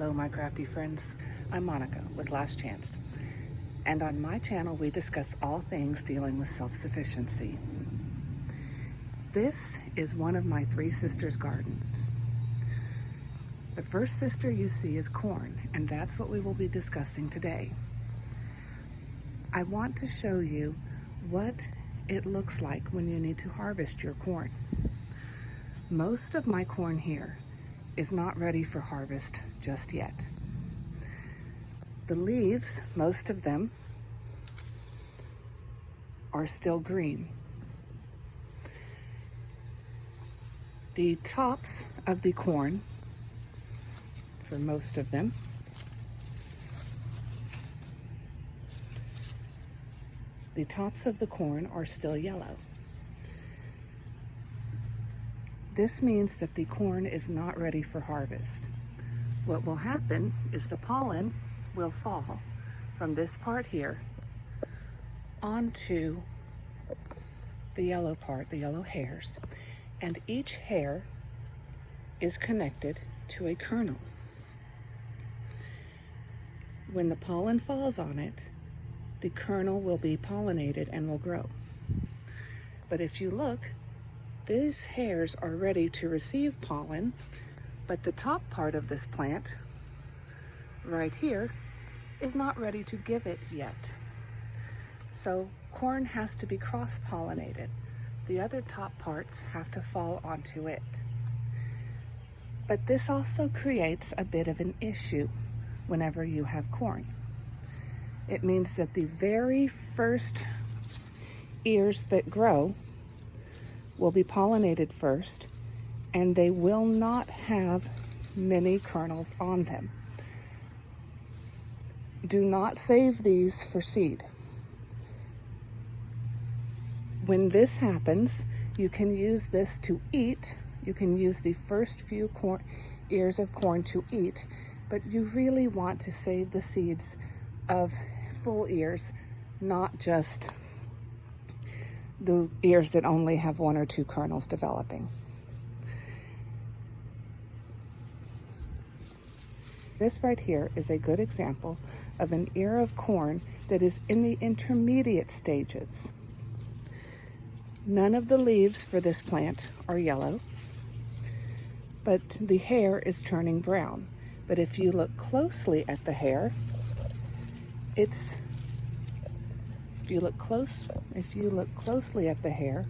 Hello my crafty friends, I'm Monica with Last Chance, and on my channel we discuss all things dealing with self-sufficiency. This is one of my three sisters' gardens. The first sister you see is corn, and that's what we will be discussing today. I want to show you what it looks like when you need to harvest your corn. Most of my corn here is not ready for harvest just yet. The leaves, most of them, are still green. The tops of the corn, for most of them, the tops of the corn are still yellow. This means that the corn is not ready for harvest. What will happen is the pollen will fall from this part here onto the yellow part, the yellow hairs, and each hair is connected to a kernel. When the pollen falls on it, the kernel will be pollinated and will grow. But if you look, these hairs are ready to receive pollen, but the top part of this plant, right here, is not ready to give it yet. So corn has to be cross-pollinated. The other top parts have to fall onto it. But this also creates a bit of an issue whenever you have corn. It means that the very first ears that grow will be pollinated first, and they will not have many kernels on them. Do not save these for seed. When this happens, you can use this to eat. You can use the first few ears of corn to eat, but you really want to save the seeds of full ears, not just the ears that only have one or two kernels developing. This right here is a good example of an ear of corn that is in the intermediate stages. None of the leaves for this plant are yellow, but the hair is turning brown. But if you look closely at the hair, if you look closely at the hair,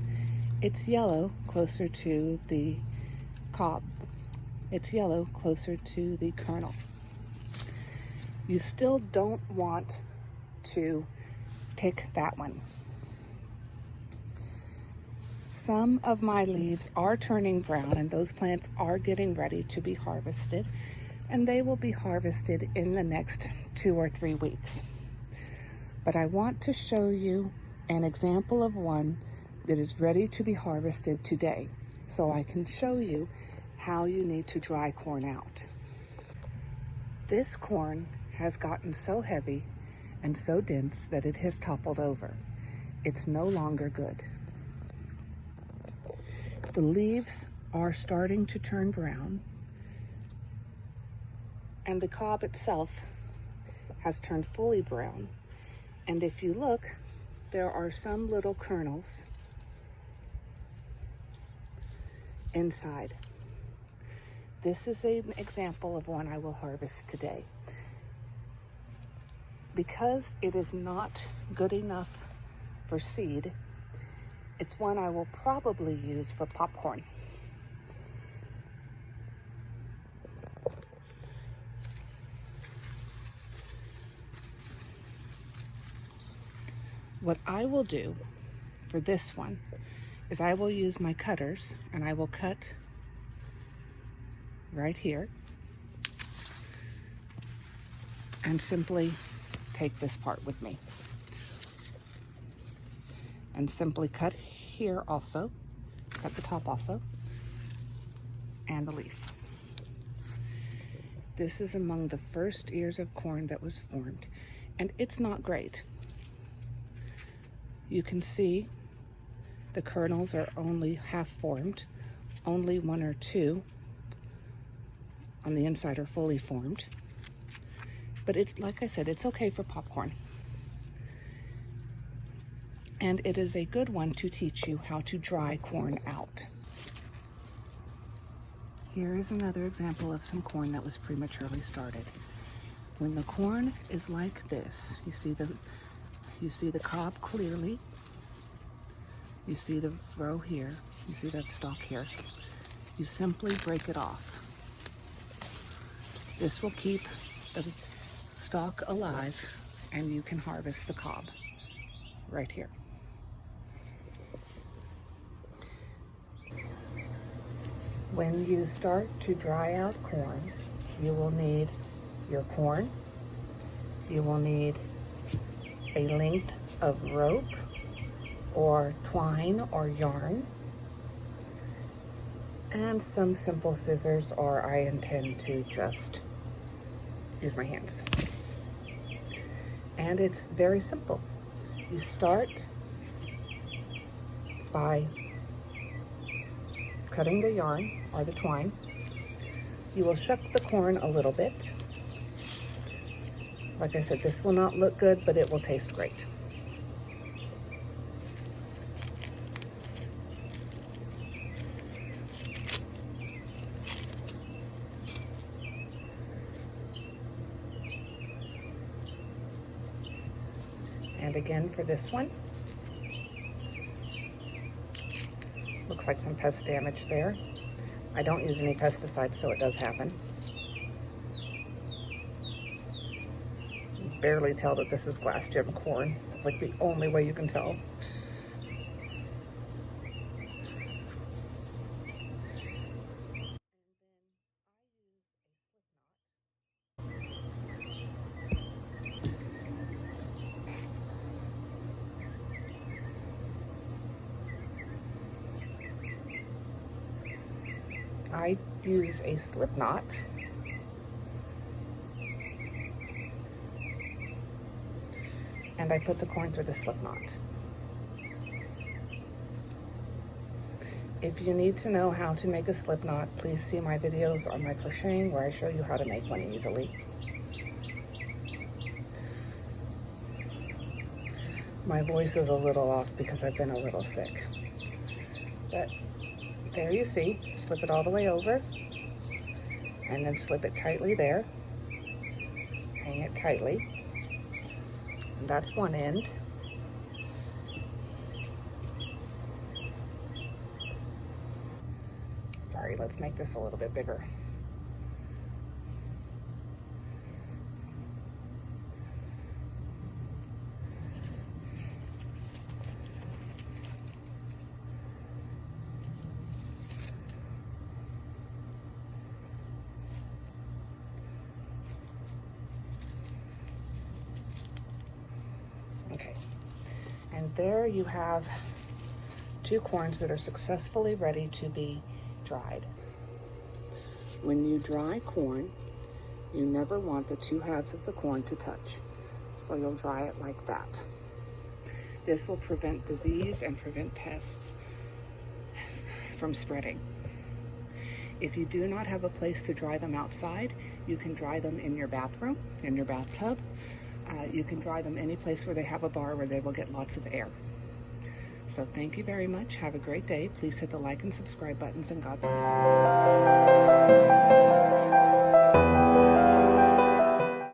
it's yellow closer to the cob. It's yellow closer to the kernel. You still don't want to pick that one. Some of my leaves are turning brown, and those plants are getting ready to be harvested, and they will be harvested in the next 2 or 3 weeks. But I want to show you an example of one that is ready to be harvested today, so I can show you how you need to dry corn out. This corn has gotten so heavy and so dense that it has toppled over. It's no longer good. The leaves are starting to turn brown, and the cob itself has turned fully brown. And if you look, there are some little kernels inside. This is an example of one I will harvest today. Because it is not good enough for seed, it's one I will probably use for popcorn. What I will do for this one is I will use my cutters, and I will cut right here and simply take this part with me. And simply cut here also, cut the top also, and the leaf. This is among the first ears of corn that was formed, and it's not great. You can see the kernels are only half formed, only 1 or 2 on the inside are fully formed. But it's, like I said, it's okay for popcorn. And it is a good one to teach you how to dry corn out. Here is another example of some corn that was prematurely started. When the corn is like this, you see the cob clearly. You see the row here. You see the stalk here. You simply break it off. This will keep the stalk alive, and you can harvest the cob right here. When you start to dry out corn, you will need your corn. You will need a length of rope or twine or yarn, and some simple scissors, or I intend to just use my hands. And it's very simple. You start by cutting the yarn or the twine. You will shuck the corn a little bit. Like I said, this will not look good, but it will taste great. And again for this one, looks like some pest damage there. I don't use any pesticides, so it does happen. You can barely tell that this is glass gem corn. It's like the only way you can tell. I use a slip knot. And I put the corn through the slip knot. If you need to know how to make a slip knot, please see my videos on my crocheting where I show you how to make one easily. My voice is a little off because I've been a little sick. But there you see, slip it all the way over, and then slip it tightly there. Hang it tightly. And that's one end. Sorry, let's make this a little bit bigger. Okay, and there you have two corns that are successfully ready to be dried. When you dry corn, you never want the two halves of the corn to touch, so you'll dry it like that. This will prevent disease and prevent pests from spreading. If you do not have a place to dry them outside, you can dry them in your bathroom, in your bathtub. You can dry them any place where they have a bar where they will get lots of air. So thank you very much. Have a great day. Please hit the like and subscribe buttons, and God bless.